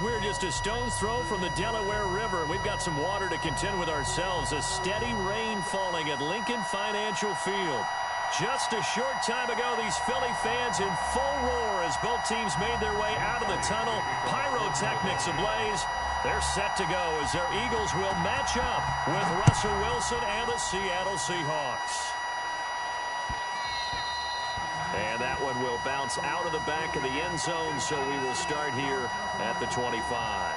We're just a stone's throw from the Delaware River, and we've got some water to contend with ourselves. A steady rain falling at Lincoln Financial Field. Just a short time ago, these Philly fans in full roar as both teams made their way out of the tunnel. Pyrotechnics ablaze. They're set to go as their Eagles will match up with Russell Wilson and the Seattle Seahawks. And that one will bounce out of the back of the end zone, so we will start here at the 25.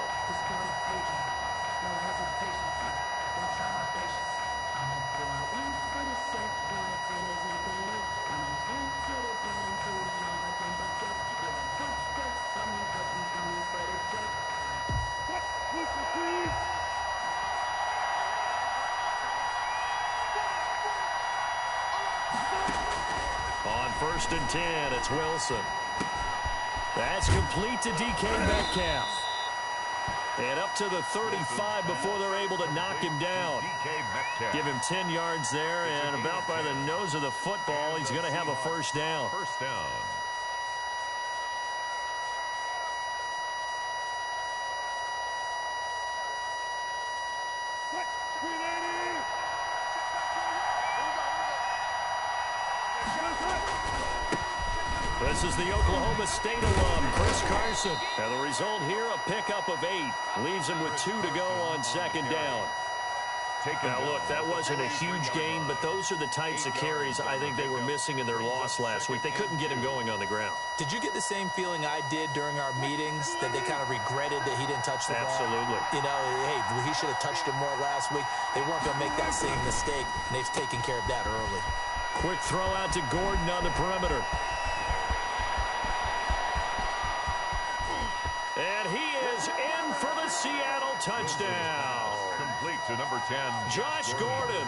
On 1st and 10, it's Wilson. That's complete to DK Metcalf. And up to the 35 before they're able to knock him down. Give him 10 yards there, and about by the nose of the football, he's going to have a first down. First down. This is the Oklahoma State alum, Chris Carson. And the result here, a pickup of 8. Leaves him with 2 to go on 2nd down. Now, look, that wasn't a huge gain, but those are the types of carries I think they were missing in their loss last week. They couldn't get him going on the ground. Did you get the same feeling I did during our meetings, that they kind of regretted that he didn't touch the ball? Absolutely. You know, hey, he should have touched it more last week. They weren't going to make that same mistake, and they've taken care of that early. Quick throw out to Gordon on the perimeter. And he is in for the Seattle touchdown. Complete to number 10. Josh Gordon,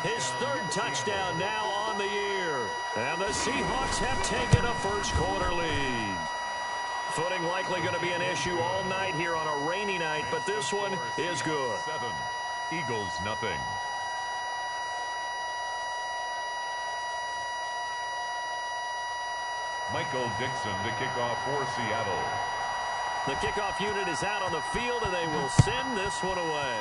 his 3rd touchdown now on the year. And the Seahawks have taken a first quarter lead. Footing likely going to be an issue all night here on a rainy night, but this one is good. 7. Eagles nothing. Michael Dixon to kick off for Seattle. The kickoff unit is out on the field, and they will send this one away.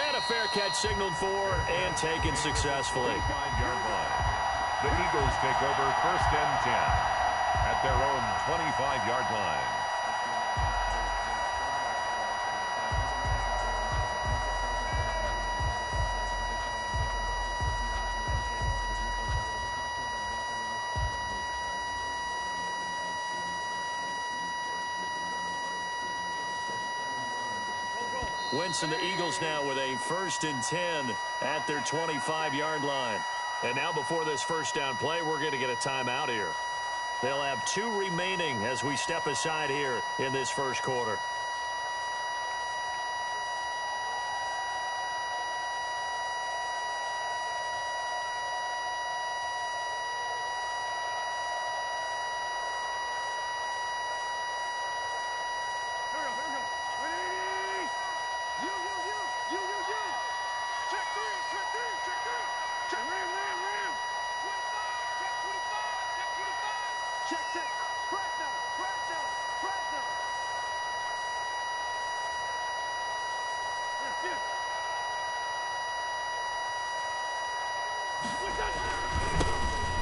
And a fair catch signaled for and taken successfully. 5-yard line. The Eagles take over 1st and 10 at their own 25-yard line. Wentz and the Eagles now with a 1st and 10 at their 25-yard line. And now before this first down play, we're going to get a timeout here. They'll have 2 remaining as we step aside here in this first quarter.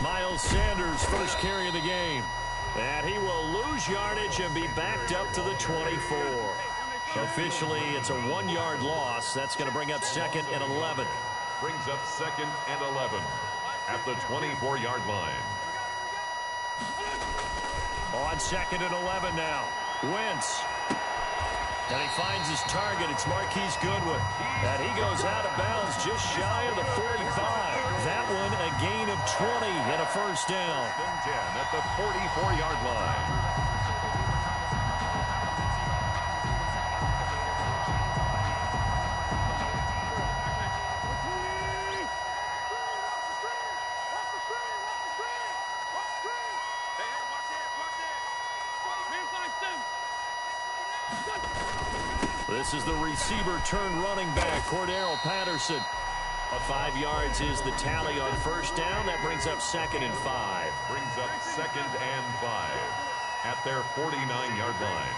Miles Sanders, first carry of the game. And he will lose yardage and be backed up to the 24. Officially, it's a 1-yard loss. That's going to bring up 2nd and 11. Brings up 2nd and 11 at the 24-yard line. On 2nd and 11 now. Wentz. And he finds his target. It's Marquise Goodwin. And he goes out of bounds just shy of the 45. That one a gain of 20 and a first down. 10 at the 44-yard line. This is the receiver turned running back, Cordero Patterson. 5 yards is the tally on first down. That brings up 2nd and 5. Brings up 2nd and 5 at at their 49-yard line.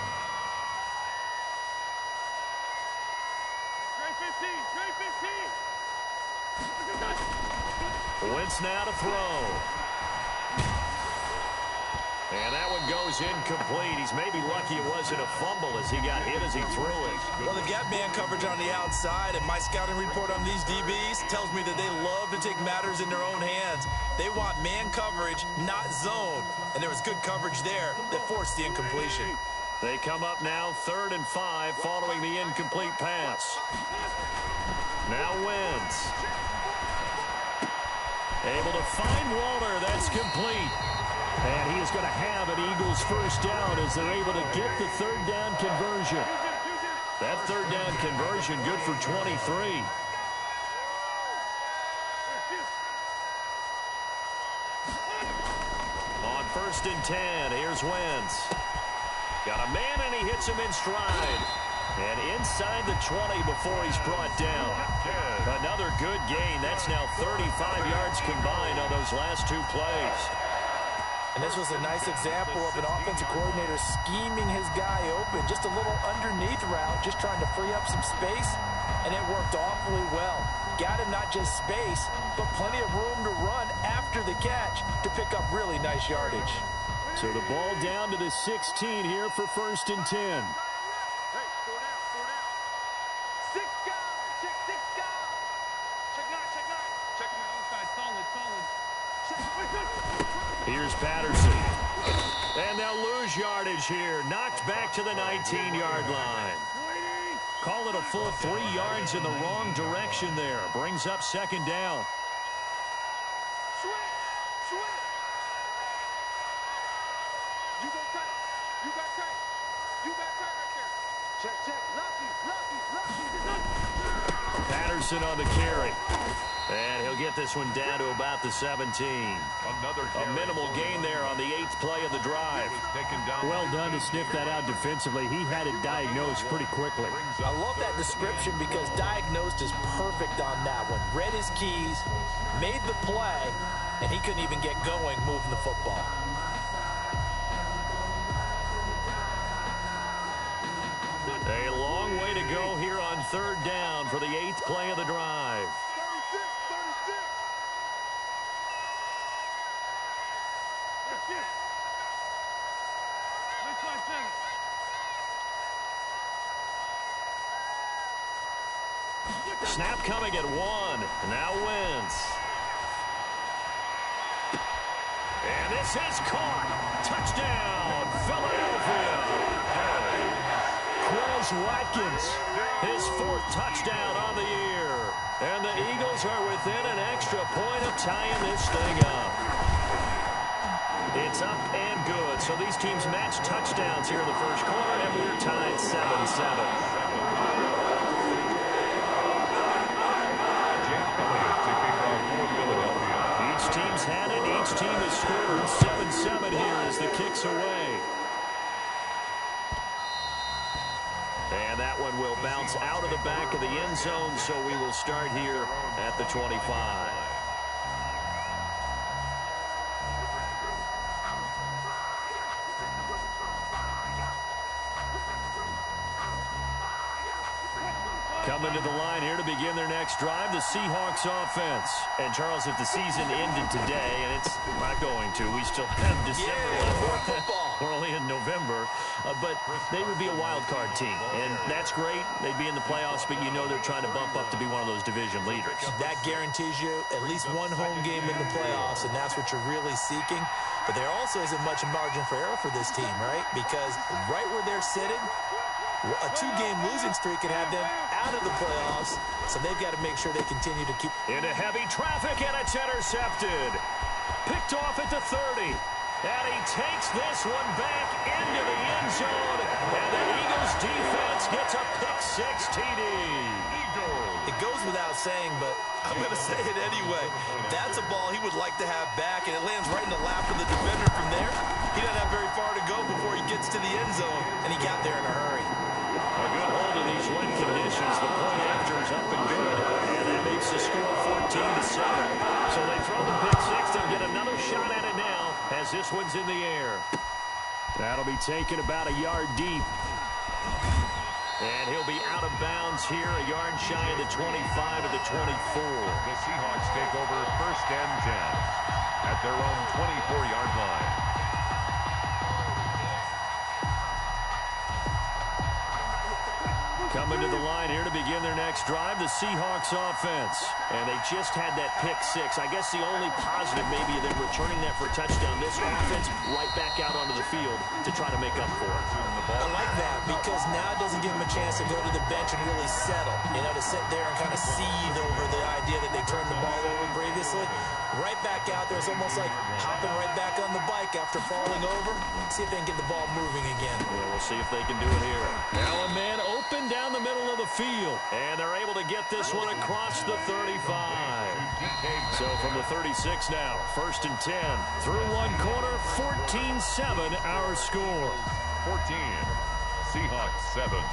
Wentz now to throw. And that one goes incomplete. He's maybe lucky it wasn't a fumble as he got hit as he threw it. Well, they've got man coverage on the outside, and my scouting report on these DBs tells me that they love to take matters in their own hands. They want man coverage, not zone. And there was good coverage there that forced the incompletion. They come up now 3rd and 5 following the incomplete pass. Now Wentz. Able to find Waller. That's complete. And he is going to have an Eagles first down as they're able to get the 3rd down conversion. That 3rd down conversion good for 23. On 1st and 10, here's Wentz. Got a man and he hits him in stride. And inside the 20 before he's brought down. Another good gain. That's now 35 yards combined on those last 2 plays. And this was a nice example of an offensive coordinator scheming his guy open. Just a little underneath route, just trying to free up some space. And it worked awfully well. Got him not just space, but plenty of room to run after the catch to pick up really nice yardage. So the ball down to the 16 here for 1st and 10. Here's Patterson. And they'll lose yardage here. Knocked back to the 19-yard line. Call it a full 3 yards in the wrong direction there. Brings up 2nd down. Patterson on the carry. And he'll get this one down to about the 17. A minimal gain there on the 8th play of the drive. Well done to sniff that out defensively. He had it diagnosed pretty quickly. I love that description because diagnosed is perfect on that one. Read his keys, made the play, and he couldn't even get going moving the football. A long way to go here on 3rd down for the 8th play of the drive. Snap coming at 1. Now Wentz. And this is caught. Touchdown, Philadelphia. Quez Watkins, his 4th touchdown on the year. And the Eagles are within an extra point of tying this thing up. It's up and good. So these teams match touchdowns here in the 1st quarter, and we're tied 7-7. Each team's had it. Each team has scored 7-7 here as the kick's away. And that one will bounce out of the back of the end zone, so we will start here at the 25. Coming to the line here to begin their next drive, the Seahawks offense. And, Charles, if the season ended today, and it's not going to, we still have December left. We're only in November. But they would be a wild card team. And that's great. They'd be in the playoffs, but you know they're trying to bump up to be one of those division leaders. That guarantees you at least one home game in the playoffs, and that's what you're really seeking. But there also isn't much margin for error for this team, right? Because right where they're sitting, a 2-game losing streak could have them out of the playoffs, so they've got to make sure they continue to keep... Into heavy traffic, and it's intercepted. Picked off at the 30. And he takes this one back into the end zone, and the Eagles defense gets a pick-6 TD. It goes without saying, but I'm going to say it anyway. That's a ball he would like to have back, and it lands right in the lap of the defender from there. He doesn't have very far to go before he gets to the end zone, and he got there in a hurry. A good hold of these wet conditions. The point after is up and good, and that makes the score 14-7. So they throw the pick-6. They'll get another shot at it now as this one's in the air. That'll be taken about a yard deep. And he'll be out of bounds here, a yard shy of the 25 of the 24. The Seahawks take over 1st and 10 at their own 24-yard line. Coming to the line here to begin their next drive, the Seahawks offense. And they just had that pick six. I guess the only positive maybe of them returning that for a touchdown. This offense right back out onto the field to try to make up for it. I like that because now it doesn't give them a chance to go to the bench and really settle. You know, to sit there and kind of seethe over the idea that they turned the ball over previously. Right back out there. It's almost like hopping right back on the bike after falling over. See if they can get the ball moving again. Well, we'll see if they can do it here. Now a man open down the middle of the field. And they're able to get this one across the 35. So from the 36 now, 1st and 10. Through one quarter, 14-7 our score. 14, Seahawks 7.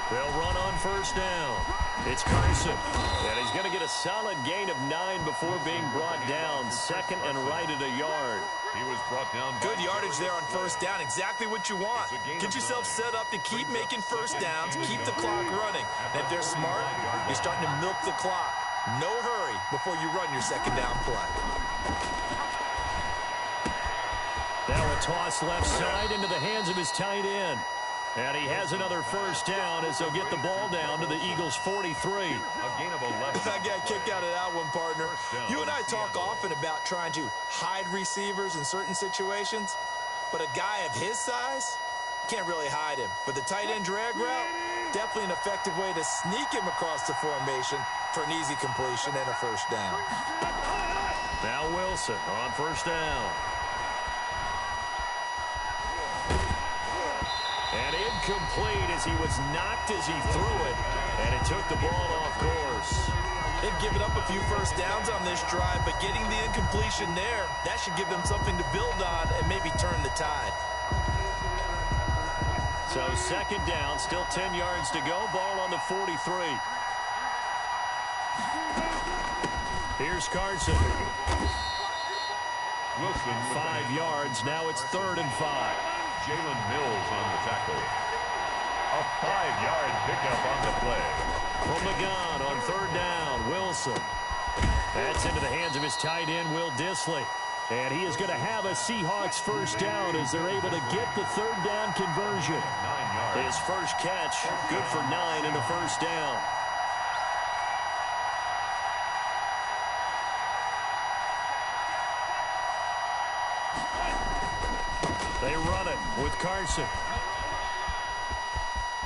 They'll run on 1st down. It's Carson. And he's going to get a solid gain of 9 before being brought down. 2nd and right at a yard. He was brought down. Good yardage there on 1st down. Exactly what you want. Get yourself set up to keep making 1st downs. Keep the clock running. And if they're smart, you're starting to milk the clock. No hurry before you run your 2nd down play. Now a toss left side into the hands of his tight end. And he has another 1st down as they'll get the ball down to the Eagles' 43. A gain of 11. I got kicked out of that one, partner. You and I talk often about trying to hide receivers in certain situations. But a guy of his size, can't really hide him. But the tight end drag route, definitely an effective way to sneak him across the formation for an easy completion and a 1st down. Now Wilson on 1st down. And incomplete as he was knocked as he threw it. And it took the ball off course. They've given up a few 1st downs on this drive, but getting the incompletion there, that should give them something to build on and maybe turn the tide. So 2nd down, still 10 yards to go. Ball on the 43. Here's Carson. Wilson 5 yards. Now it's 3rd and 5. Jalen Mills on the tackle. A 5-yard pickup on the play. From the gun on 3rd down, Wilson. That's into the hands of his tight end, Will Dissly. And he is going to have a Seahawks 1st down as they're able to get the 3rd down conversion. 9 yards. His first catch, good for 9 and a 1st down. They run it with Carson.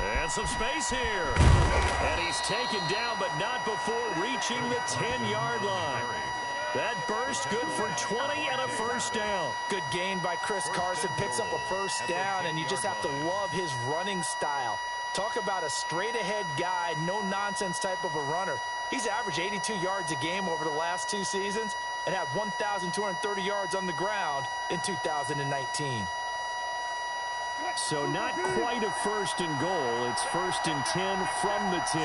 And some space here. And he's taken down, but not before reaching the 10-yard line. That burst good for 20 and a 1st down. Good gain by Chris Carson. Picks up a 1st down, and you just have to love his running style. Talk about a straight-ahead guy, no-nonsense type of a runner. He's averaged 82 yards a game over the last 2 seasons and had 1,230 yards on the ground in 2019. So not quite a 1st and goal. It's 1st and 10 from the 10.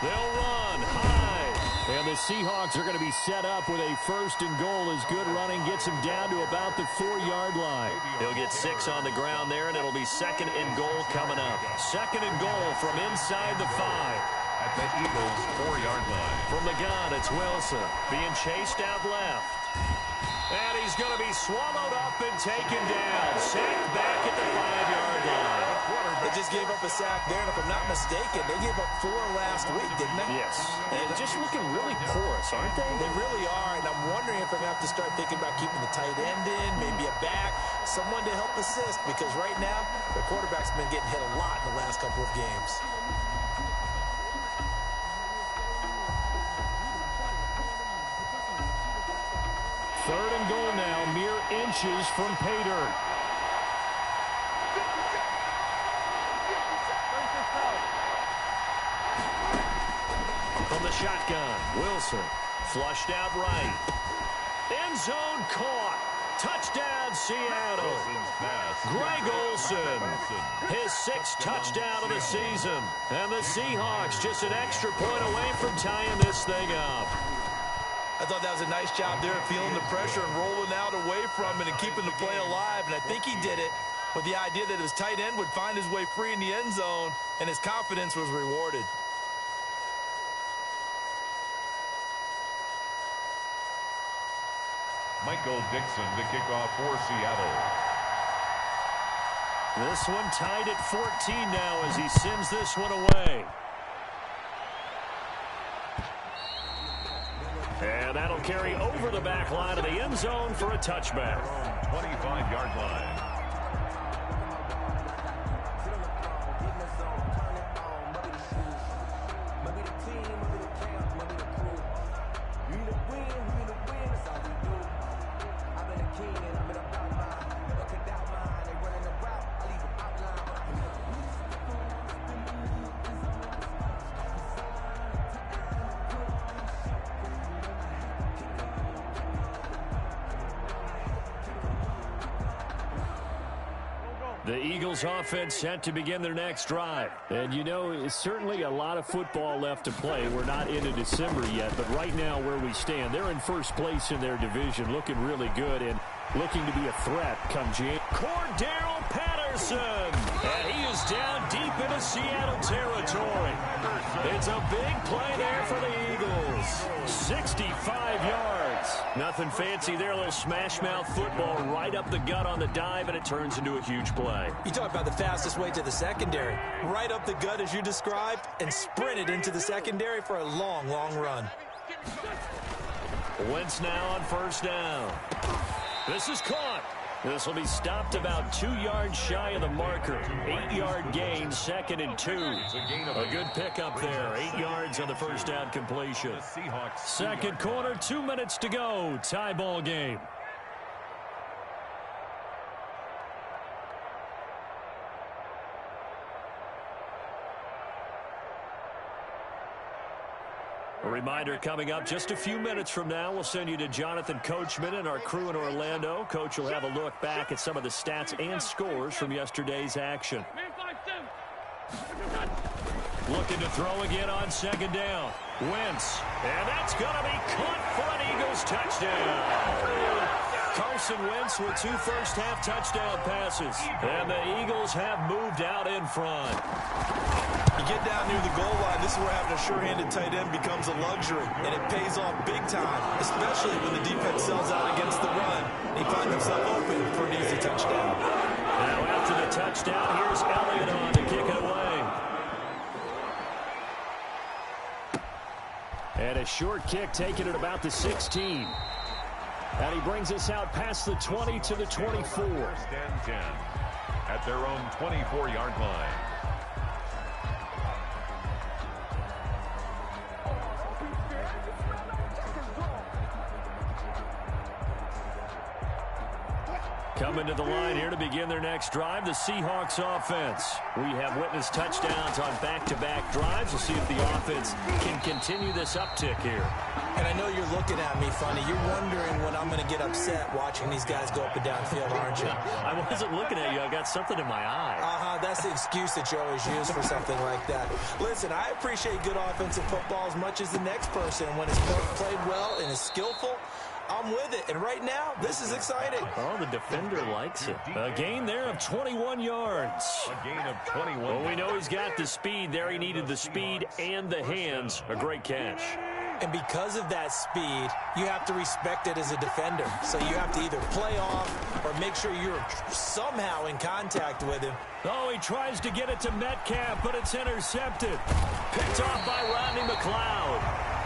They'll run high. And the Seahawks are going to be set up with a 1st and goal as good running gets him down to about the 4-yard line. He'll get 6 on the ground there, and it'll be 2nd and goal coming up. 2nd and goal from inside the 5. At the Eagles' 4-yard line. From the gun, it's Wilson being chased out left. And he's going to be swallowed up and taken down. Sacked back at the 5-yard line. They just gave up a sack there, and if I'm not mistaken, they gave up 4 last week, didn't they? Yes. And just looking really porous, aren't they? They really are, and I'm wondering if they're going to have to start thinking about keeping the tight end in, maybe a back, someone to help assist, because right now, the quarterback's been getting hit a lot in the last couple of games. Third and goal now, mere inches from pay dirt. From the shotgun, Wilson flushed out right. End zone caught. Touchdown, Seattle. Greg Olsen, his 6th touchdown of the season. And the Seahawks just an extra point away from tying this thing up. I thought that was a nice job there, feeling the pressure and rolling out away from it and keeping the play alive. And I think he did it with the idea that his tight end would find his way free in the end zone, and his confidence was rewarded. Michael Dixon to kick off for Seattle. This one tied at 14 now as he sends this one away. And that'll carry over the back line of the end zone for a touchback. 25-yard line. The Eagles offense set to begin their next drive. And you know, it's certainly a lot of football left to play. We're not into December yet, but right now where we stand, they're in first place in their division, looking really good and looking to be a threat come January. Cordero Patterson, and he is down deep into Seattle territory. It's a big play there for the Eagles. 65 yards. Nothing fancy there, a little smash-mouth football right up the gut on the dive, and it turns into a huge play. You talk about the fastest way to the secondary. Right up the gut as you described, and sprinted into the secondary for a long, long run. Wentz now on first down. This is caught. This will be stopped about 2 yards shy of the marker. 8-yard gain, 2nd and 2. A good pickup there. 8 yards on the first down completion. Second quarter, 2 minutes to go. Tie ball game. A reminder coming up just a few minutes from now, we'll send you to Jonathan Coachman and our crew in Orlando. Coach will have a look back at some of the stats and scores from yesterday's action. Looking to throw again on second down. Wentz, and that's going to be caught for an Eagles touchdown. Carson Wentz with 2 first-half touchdown passes, and the Eagles have moved out in front. You get down near the goal line, this is where having a sure-handed tight end becomes a luxury, and it pays off big time, especially when the defense sells out against the run. He finds himself open for an easy touchdown. Now after the touchdown, here's Elliott on to kick it away. And a short kick taken at about the 16. And he brings us out past the 20 to the 24. First and 10 at their own 24-yard line. Coming to the line here to begin their next drive, the Seahawks offense. We have witnessed touchdowns on back-to-back drives. We'll see if the offense can continue this uptick here. And I know you're looking at me funny. You're wondering when I'm going to get upset watching these guys go up and down field, aren't you? I wasn't looking at you. I got something in my eye. That's the excuse that you always use for something like that. Listen, I appreciate good offensive football as much as the next person. When it's played well and is skillful, I'm with it. And right now, this is exciting. Oh, the defender likes it. A gain there of 21 yards. A gain of 21. Well, we know he's got the speed there. He needed the speed and the hands. A great catch. And because of that speed, you have to respect it as a defender. So you have to either play off or make sure you're somehow in contact with him. Oh, he tries to get it to Metcalf, but it's intercepted. Picked off by Rodney McLeod.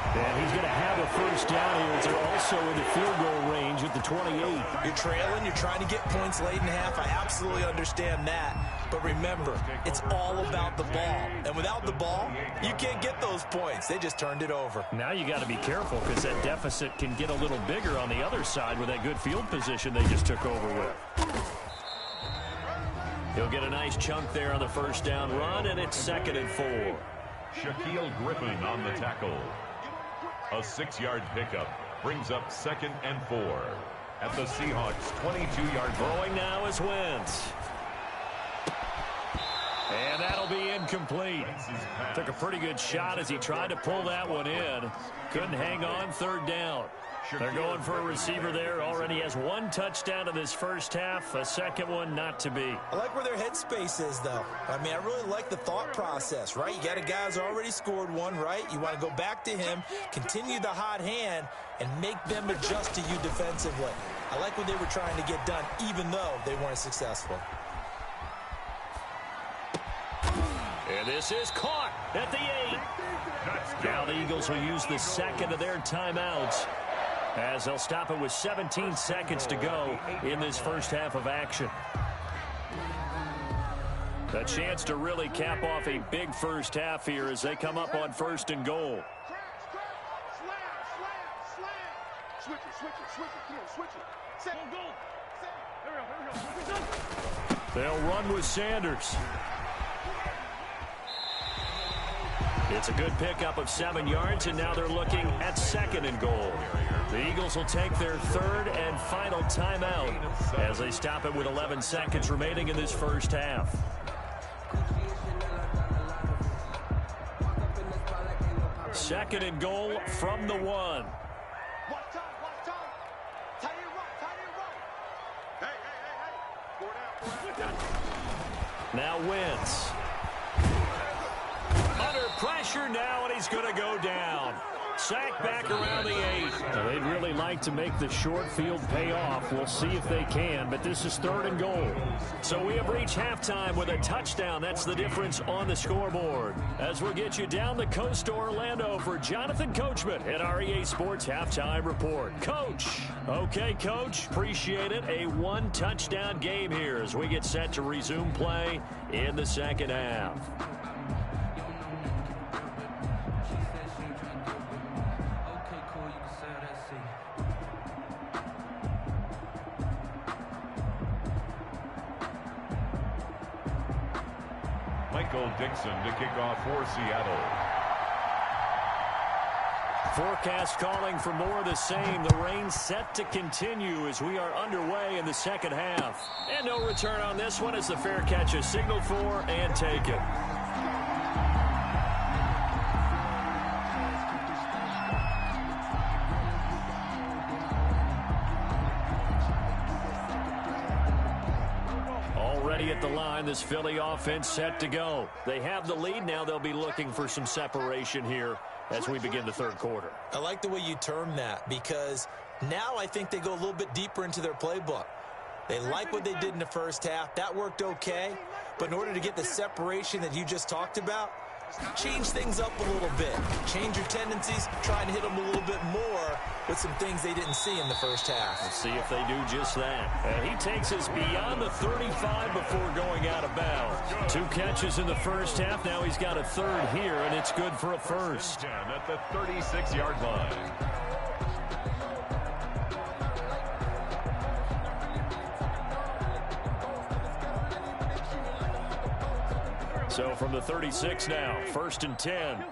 And he's going to have a first down here as they're also in the field goal range at the 28. You're trailing. You're trying to get points late in half. I absolutely understand that. But remember, it's all about the ball. And without the ball, you can't get those points. They just turned it over. Now you got to be careful because that deficit can get a little bigger on the other side with that good field position they just took over with. He'll get a nice chunk there on the first down run, and it's 2nd and 4. Shaquille Griffin on the tackle. A 6-yard pickup brings up 2nd and 4 at the Seahawks' 22-yard line. Throwing now is Wentz. And that'll be incomplete. Took a pretty good shot as he tried to pull that one in. Couldn't hang on, 3rd down. They're going for a receiver there. Already has 1 touchdown in this first half. A second one not to be. I like where their headspace is, though. I mean, I really like the thought process, right? You got a guy who's already scored one, right? You want to go back to him, continue the hot hand, and make them adjust to you defensively. I like what they were trying to get done, even though they weren't successful. And this is caught at the 8. Now the Eagles will use the second of their timeouts as they'll stop it with 17 seconds to go in this first half of action. A chance to really cap off a big first half here as they come up on 1st and goal. They'll run with Sanders. It's a good pickup of 7 yards, and now they're looking at 2nd and goal. The Eagles will take their 3rd and final timeout as they stop it with 11 seconds remaining in this first half. Second and goal from the 1. Now Wentz. Under pressure now, and he's going to go down. Sack back around the 8. They'd really like to make the short field pay off. We'll see if they can, but this is 3rd and goal. So we have reached halftime with a touchdown. That's the difference on the scoreboard. As we'll get you down the coast to Orlando for Jonathan Coachman at our EA Sports Halftime Report. Coach. Okay, Coach. Appreciate it. A 1-touchdown game here as we get set to resume play in the second half. Dixon to kick off for Seattle. Forecast calling for more of the same. The rain set to continue as we are underway in the second half. And no return on this one as the fair catch is signaled for and taken. At the line, this Philly offense set to go. They have the lead now. They'll be looking for some separation here as we begin the 3rd quarter. I like the way you term that because now I think they go a little bit deeper into their playbook. They like what they did in the first half. That worked okay. But in order to get the separation that you just talked about, change things up a little bit. Change your tendencies, try and hit them a little bit more with some things they didn't see in the first half. Let's see if they do just that. And he takes us beyond the 35 before going out of bounds. 2 catches in the first half. Now he's got a 3rd here, and it's good for a first. At the 36-yard line. So from the 36 now, 1st and 10. Check 50,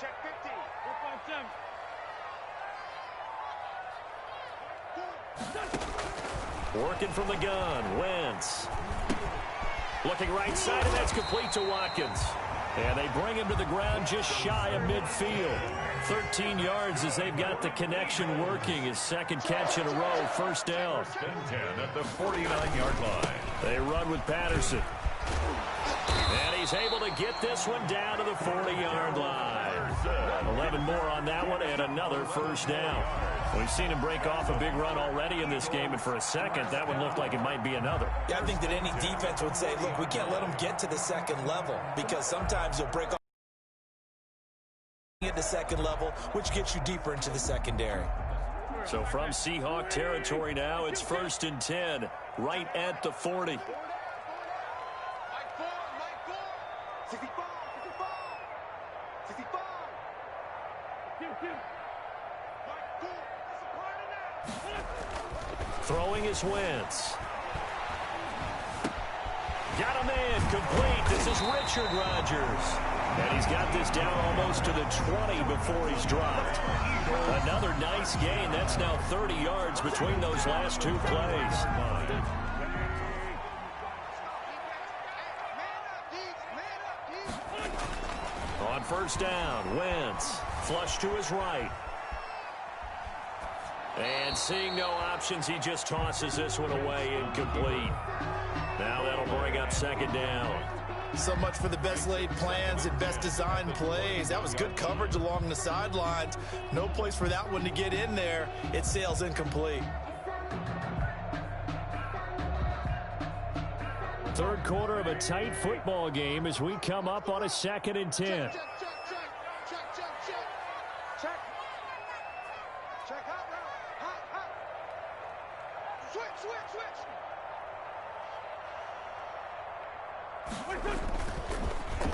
check 50. 457. Working from the gun, Wentz. Looking right side, and that's complete to Watkins. And they bring him to the ground just shy of midfield. 13 yards as they've got the connection working. His 2nd catch in a row, 1st down. 1st and 10 at the 49-yard line. They run with Patterson. And he's is able to get this one down to the 40-yard line. 11 more on that one and another first down. We've seen him break off a big run already in this game, and for a second, that one looked like it might be another. Yeah, I think that any defense would say, look, we can't let them get to the second level, because sometimes you'll break off at the second level, which gets you deeper into the secondary. So from Seahawk territory now, it's 1st and 10, right at the 40. Throwing is Wentz. Got a man complete. This is Richard Rodgers. And he's got this down almost to the 20 before he's dropped. Another nice gain. That's now 30 yards between those last two plays. On first down, Wentz. Flush to his right. And seeing no options, he just tosses this one away, incomplete. Now that'll bring up second down. So much for the best laid plans and best designed plays. That was good coverage along the sidelines. No place for that one to get in there. It sails incomplete. Third quarter of a tight football game as we come up on a 2nd and 10.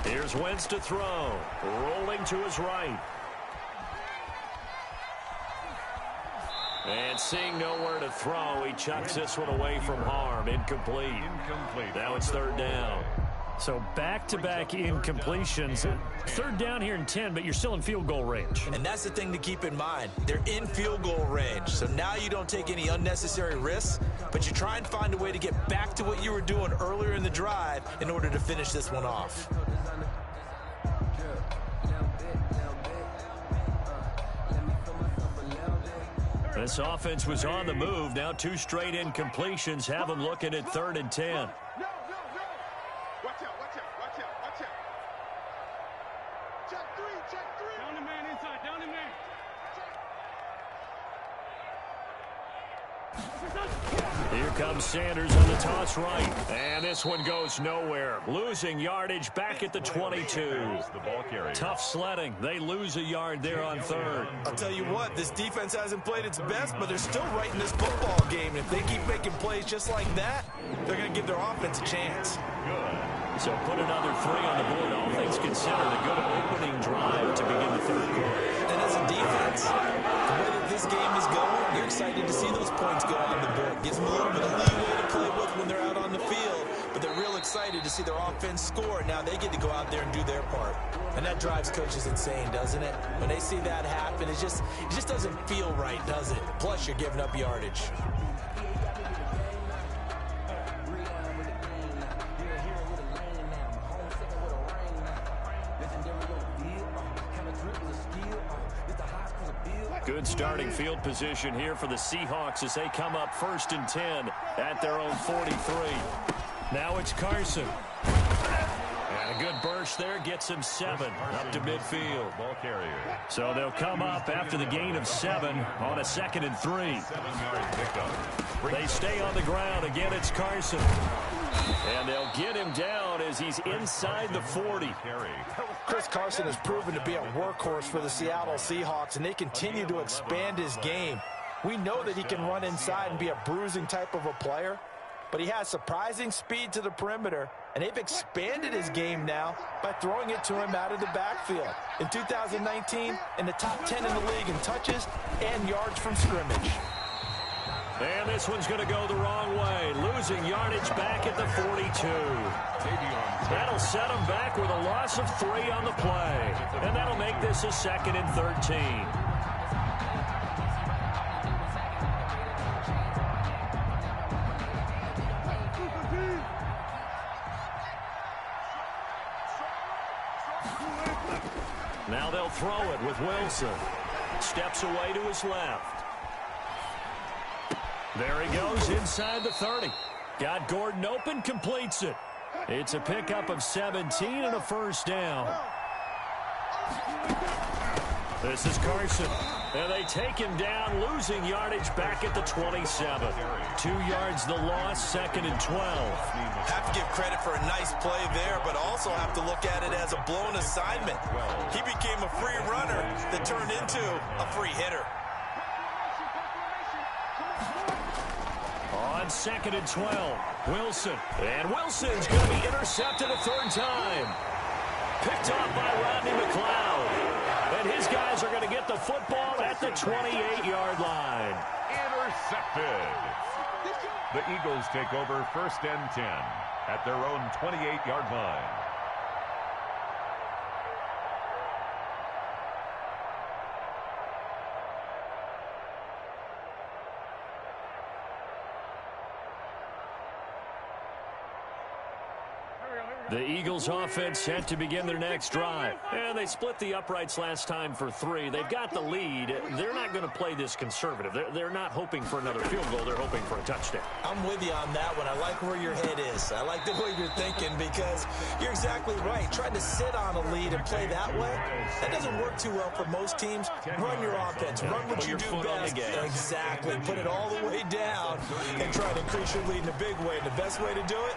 Here's Wentz to throw. Rolling to his right. And seeing nowhere to throw, he chucks this one away from harm. Incomplete. Now it's 3rd down. So back-to-back incompletions. 3rd down here in 10, but you're still in field goal range. And that's the thing to keep in mind. They're in field goal range. So now you don't take any unnecessary risks, but you try and find a way to get back to what you were doing earlier in the drive in order to finish this one off. This offense was on the move. Now 2 straight incompletions have them looking at 3rd and 10. Here comes Sanders on the toss right. And this one goes nowhere. Losing yardage back at the 22. Tough sledding. They lose a yard there on 3rd. I'll tell you what, this defense hasn't played its best, but they're still right in this football game. And if they keep making plays just like that, they're going to give their offense a chance. So put another 3 on the board. All things considered, a good opening drive to begin the 3rd quarter. And as a defense, the way that this game is going, you're excited to see those points go on the board. Gives them a little bit of leeway to play with when they're out on the field, but they're real excited to see their offense score. Now they get to go out there and do their part. And that drives coaches insane, doesn't it? When they see that happen, it just doesn't feel right, does it? Plus, you're giving up yardage. Good starting field position here for the Seahawks as they come up 1st and 10 at their own 43. Now it's Carson. And a good burst there gets him 7 up to midfield. Ball carrier. So they'll come up after the gain of 7 on a 2nd and 3. 7-yard pickup. They stay on the ground. Again, it's Carson. And they'll get him down as he's inside the 40. Chris Carson has proven to be a workhorse for the Seattle Seahawks, and they continue to expand his game. We know that he can run inside and be a bruising type of a player, but he has surprising speed to the perimeter, and they've expanded his game now by throwing it to him out of the backfield. In 2019, in the top 10 in the league in touches and yards from scrimmage. And this one's going to go the wrong way. Losing yardage back at the 42. That'll set him back with a loss of 3 on the play. And that'll make this a 2nd and 13. Now they'll throw it with Wilson. Steps away to his left. There he goes inside the 30. Got Gordon open, completes it. It's a pickup of 17 and a first down. This is Carson. And they take him down, losing yardage back at the 27. 2 yards the loss, 2nd and 12. Have to give credit for a nice play there, but also have to look at it as a blown assignment. He became a free runner that turned into a free hitter. On 2nd and 12, Wilson. And Wilson's going to be intercepted a 3rd time. Picked off by Rodney McLeod. And his guys are going to get the football at the 28-yard line. Intercepted. The Eagles take over 1st and 10 at their own 28-yard line. The Eagles offense set to begin their next drive. And they split the uprights last time for 3. They've got the lead. They're not going to play this conservative. They're not hoping for another field goal. They're hoping for a touchdown. I'm with you on that one. I like where your head is. I like the way you're thinking because you're exactly right. Trying to sit on a lead and play that way, that doesn't work too well for most teams. Run your offense. Run what you do best. Exactly. Put it all the way down and try to increase your lead in a big way. And the best way to do it,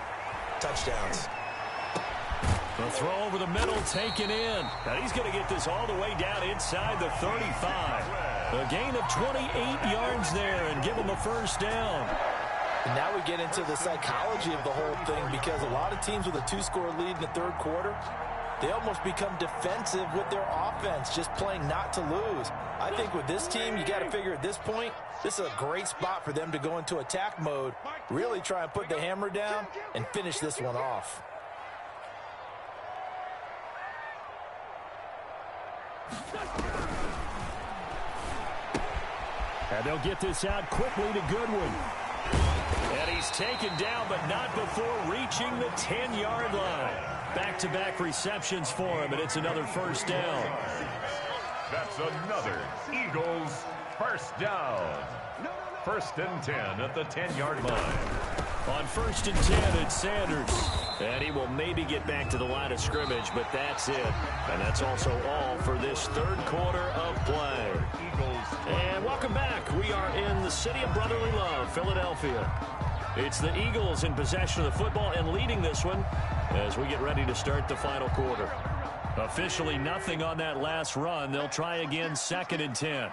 touchdowns. The throw over the middle taken in. And he's going to get this all the way down inside the 35. A gain of 28 yards there and give him a first down. And now we get into the psychology of the whole thing because a lot of teams with a 2-score lead in the 3rd quarter, they almost become defensive with their offense, just playing not to lose. I think with this team, you got to figure at this point, this is a great spot for them to go into attack mode, really try and put the hammer down and finish this one off. And they'll get this out quickly to Goodwin. And he's taken down, but not before reaching the 10-yard line. Back-to-back receptions for him, and it's another first down. That's another Eagles first down. 1st and 10 at the 10-yard line. On 1st and 10, it's Sanders. And he will maybe get back to the line of scrimmage, but that's it. And that's also all for this 3rd quarter of play. And welcome back. We are in the city of brotherly love, Philadelphia. It's the Eagles in possession of the football and leading this one as we get ready to start the final quarter. Officially nothing on that last run. They'll try again 2nd and 10.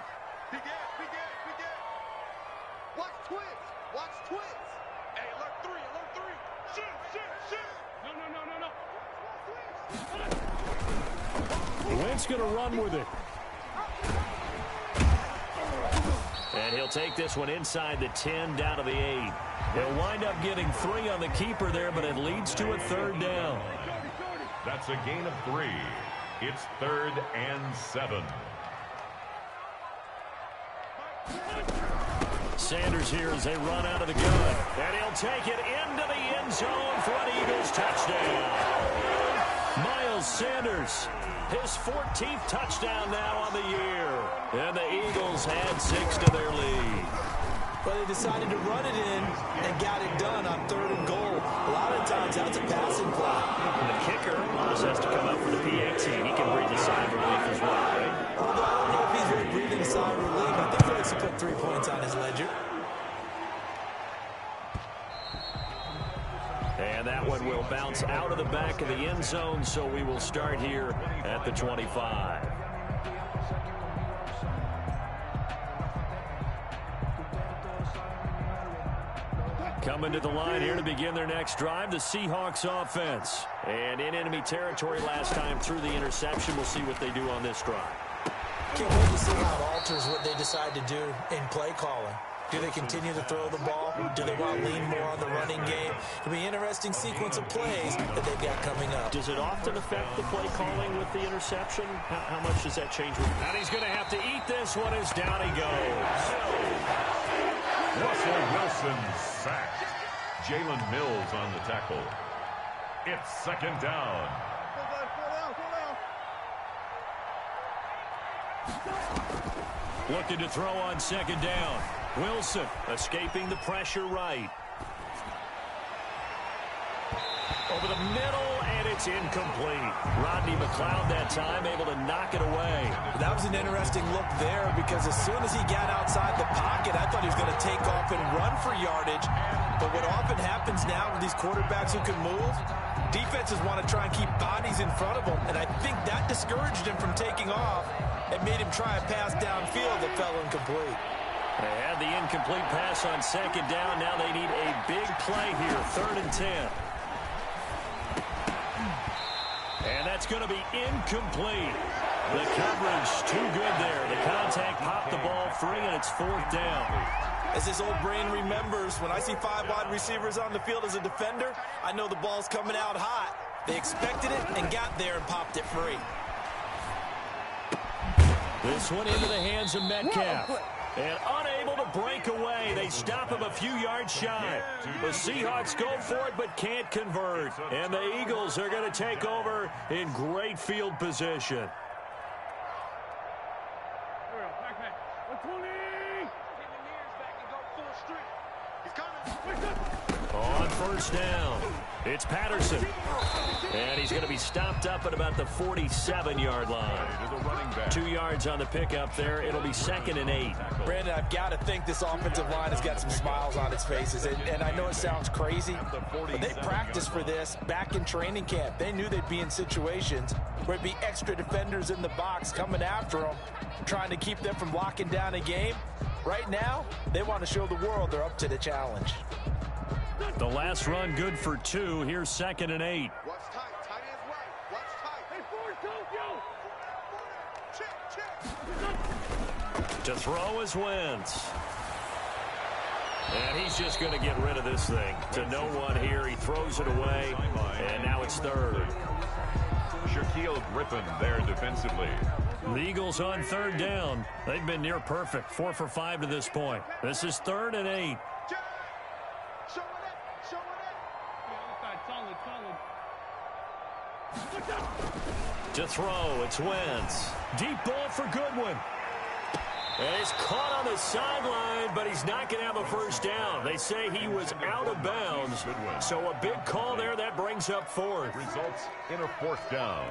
Wentz going to run with it. And he'll take this one inside the 10 down to the 8. He'll wind up getting 3 on the keeper there, but it leads to a 3rd down. That's a gain of 3. It's 3rd and 7. Sanders here as they run out of the gun. And he'll take it into the end zone for an Eagles touchdown. Miles Sanders, his 14th touchdown now on the year. And the Eagles had 6 to their lead. Well, they decided to run it in and got it done on 3rd and goal. A lot of times that's a passing play. And the kicker, Miles, has to come up for the PAT. He can breathe a sigh of relief as well, right? Although I don't know if he's really breathing a sigh of relief. I think he likes to put 3 points on his ledger. And that one will bounce out of the back of the end zone, so we will start here at the 25. Coming to the line here to begin their next drive, the Seahawks offense. And in enemy territory last time through the interception. We'll see what they do on this drive. Can't wait to see how it alters what they decide to do in play calling. Do they continue to throw the ball? Do they want to lean more on the running game? It'll be an interesting sequence of plays that they've got coming up. Does it often affect the play calling with the interception? How much does that change? And he's going to have to eat this one as down he goes. Russell Wilson sacked. Jalen Mills on the tackle. It's 2nd down. Looking to throw on 2nd down. Wilson escaping the pressure right. over the middle, and it's incomplete. Rodney McLeod that time able to knock it away. That was an interesting look there because as soon as he got outside the pocket, I thought he was going to take off and run for yardage. But what often happens now with these quarterbacks who can move, defenses want to try and keep bodies in front of them, and I think that discouraged him from taking off and made him try a pass downfield that fell incomplete. They had the incomplete pass on second down. Now they need a big play here, 3rd and 10. And that's going to be incomplete. The coverage too good there. The contact popped the ball free, and it's 4th down. As his old brain remembers, when I see 5 wide receivers on the field as a defender, I know the ball's coming out hot. They expected it and got there and popped it free. This one into the hands of Metcalf. And unable to break away. They stop him a few yards shy. The Seahawks go for it but can't convert. And the Eagles are going to take over in great field position. On 1st down, it's Patterson. And he's going to be stopped up at about the 47-yard line. 2 yards on the pickup there. It'll be 2nd and 8. Brandon, I've got to think this offensive line has got some smiles on its faces. And I know it sounds crazy, but they practiced for this back in training camp. They knew they'd be in situations where it'd be extra defenders in the box coming after them, trying to keep them from locking down a game. Right now, they want to show the world they're up to the challenge. The last run good for 2. Here's 2nd and 8. Watch tight. Tight ends right. Watch tight. Hey, Forrest, don't go. Check. To throw is Wentz. And he's just going to get rid of this thing. To no one here. He throws it away. And now it's 3rd. Shaquille Griffin there defensively. The Eagles on 3rd down. They've been near perfect. 4 for 5 to this point. This is 3rd and 8. To throw, it's Wentz. Deep ball for Goodwin. And he's caught on the sideline, but he's not going to have a 1st down. They say he was out of bounds. So a big call there. That brings up 4th. Results in a 4th down.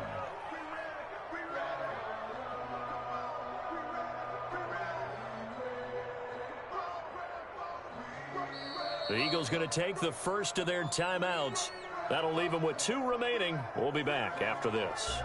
The Eagles going to take the first of their timeouts. That'll leave them with 2 remaining. We'll be back after this.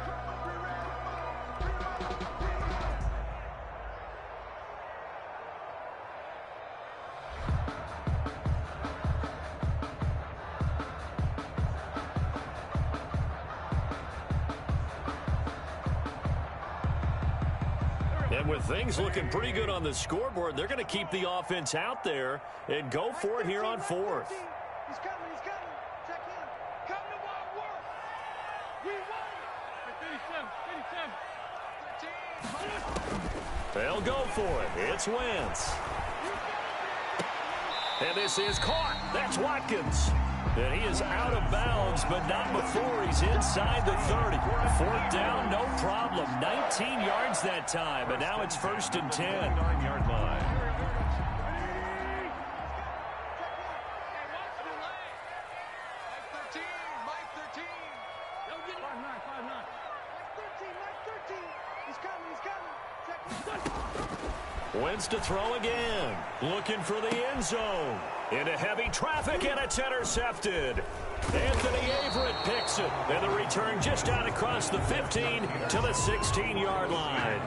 And with things looking pretty good on the scoreboard, they're going to keep the offense out there and go for it here on 4th. He's coming. He's coming. Check in. Come to wild work. We won. 37. They'll go for it. It's Wentz. And this is caught. That's Watkins. And he is out of bounds, but not before he's inside the 30. 4th down, no problem. 19 yards that time, and now it's 1st and 10. 9-yard line. Mike 13. Don't get it. 5-9. Mike 13. He's coming. Check in. Wentz to throw again. Looking for the end zone. Into heavy traffic, and it's intercepted. Anthony Averett picks it. And the return just out across the 15 to the 16-yard line.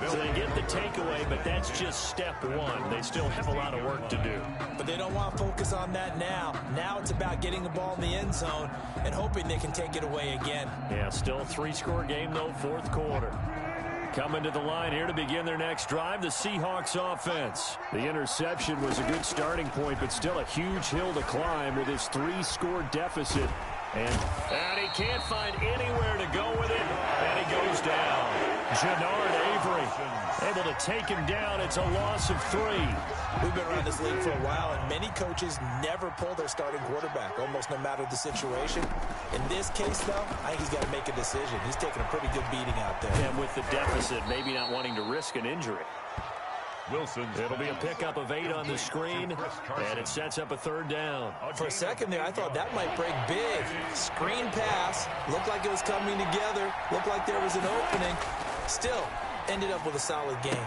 So they get the takeaway, but that's just step 1. They still have a lot of work to do. But they don't want to focus on that now. Now it's about getting the ball in the end zone and hoping they can take it away again. Yeah, still a 3-score game, though, 4th quarter. Coming to the line here to begin their next drive, the Seahawks offense. The interception was a good starting point, but still a huge hill to climb with his 3-score deficit. And he can't find anywhere to go with it, and he goes down. Jannard Avery able to take him down. It's a loss of 3. We've been around this league for a while, and many coaches never pull their starting quarterback, almost no matter the situation. In this case, though, I think he's got to make a decision. He's taking a pretty good beating out there. And with the deficit, maybe not wanting to risk an injury. Wilson's It'll be a pickup of 8 on the screen, and it sets up a 3rd down. For a second there, I thought that might break big. Screen pass. Looked like it was coming together. Looked like there was an opening. Still, ended up with a solid game.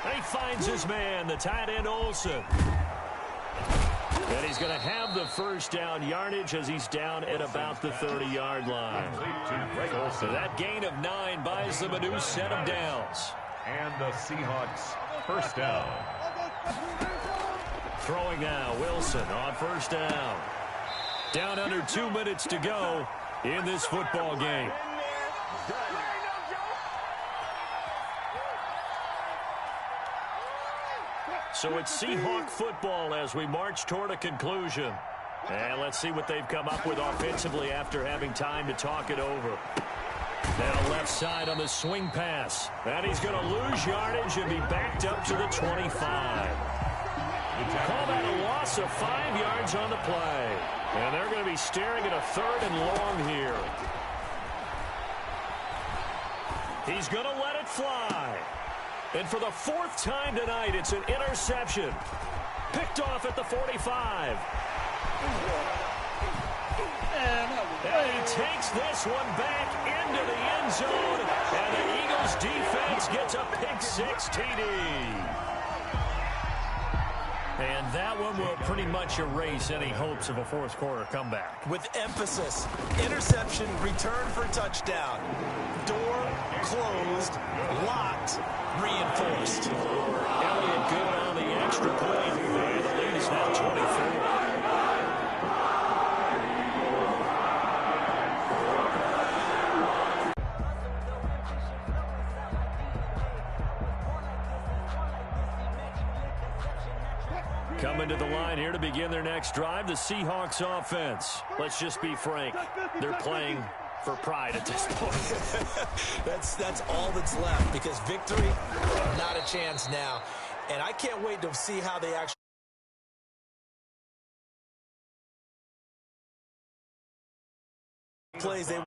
And he finds his man, the tight end Olsen. And he's going to have the 1st down yardage as he's down at about the 30-yard line. So that gain of 9 buys them a new set of downs. And the Seahawks 1st down. Throwing now, Wilson on 1st down. Down under 2 minutes to go in this football game. So it's Seahawk football as we march toward a conclusion. And let's see what they've come up with offensively after having time to talk it over. Now left side on the swing pass. And he's going to lose yardage and be backed up to the 25. Call that a loss of 5 yards on the play. And they're going to be staring at a 3rd and long here. He's going to let it fly. And for the 4th time tonight, it's an interception. Picked off at the 45. And he takes this one back into the end zone. And the Eagles defense gets a pick-6 TD. And that one will pretty much erase any hopes of a 4th quarter comeback. With emphasis, interception, return for touchdown. Door closed, locked, reinforced. Elliott good on the extra point. And the lead is now 24. Coming to the line here to begin their next drive, the Seahawks offense. Let's just be frank. They're playing for pride at this point. That's all that's left, because victory, not a chance now. And I can't wait to see how they actually plays they